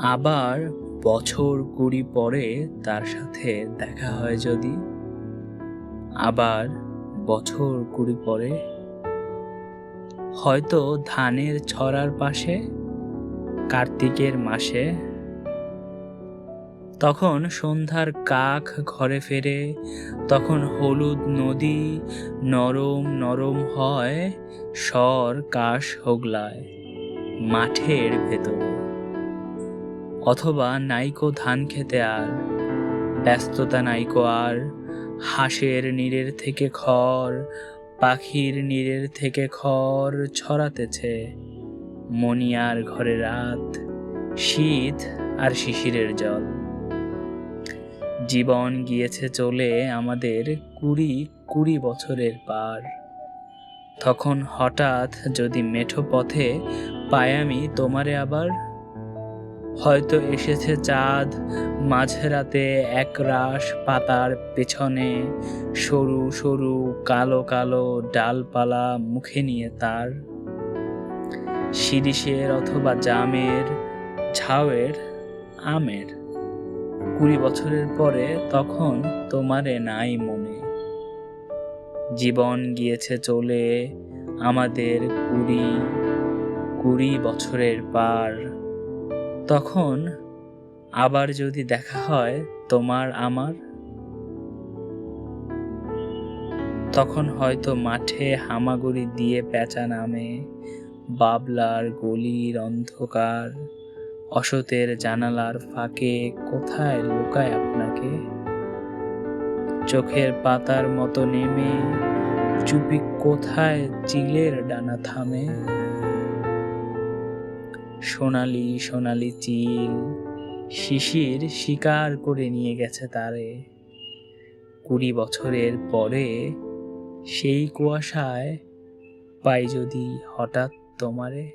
আবার বছর 20 পরে তার সাথে দেখা হয় যদি, আবার বছর 20 পরে হয়তো ধানের ছড়ার পাশে কার্তিকের মাসে, তখন সন্ধ্যার কাক ঘরে ফেরে, তখন হলুদ নদী নরম নরম হয় স্বর কাশ হোগলায় মাঠের ভেতরে। অথবা নাইকো ধান খেতে আর ব্যস্ততা নাইকো আর, হাঁসের নীড়ের থেকে খড়, পাখির নীড়ের থেকে খড় ছড়াতেছে মনিয়ার ঘরে রাত, শীত আর শিশিরের জল। জীবন গিয়েছে চলে আমাদের 20 বছরের পার। তখন হঠাৎ যদি মেঠো পথে পাই আমি তোমারে আবার, হয়তো এসেছে চাঁদ মাঝরাতে একরাশ পাতার পেছনে, সরু সরু কালো কালো ডালপালা মুখে নিয়ে তার, শিরীষের অথবা জামের, ঝাউয়ের, আমের। 20 বছরের পরে তখন তোমারে নাই মনে। জীবন গিয়েছে চলে আমাদের 20 বছরের পার। তখন আবার যদি দেখা হয় তোমার আমার, তখন হয়তো মাঠে হামাগুড়ি দিয়ে পেঁচা নামে, বাবলার গলির অন্ধকার, অসতের জানালার ফাঁকে কোথায় লুকায় আপনাকে, চোখের পাতার মতো নেমে চুপি কোথায় চিলের ডানা থামে। সোনালি সোনালি চিল শিশির শিকার করে নিয়ে গেছে তারে। 20 বছরের পরে সেই কুয়াশায় পাই যদি হঠাৎ তোমারে।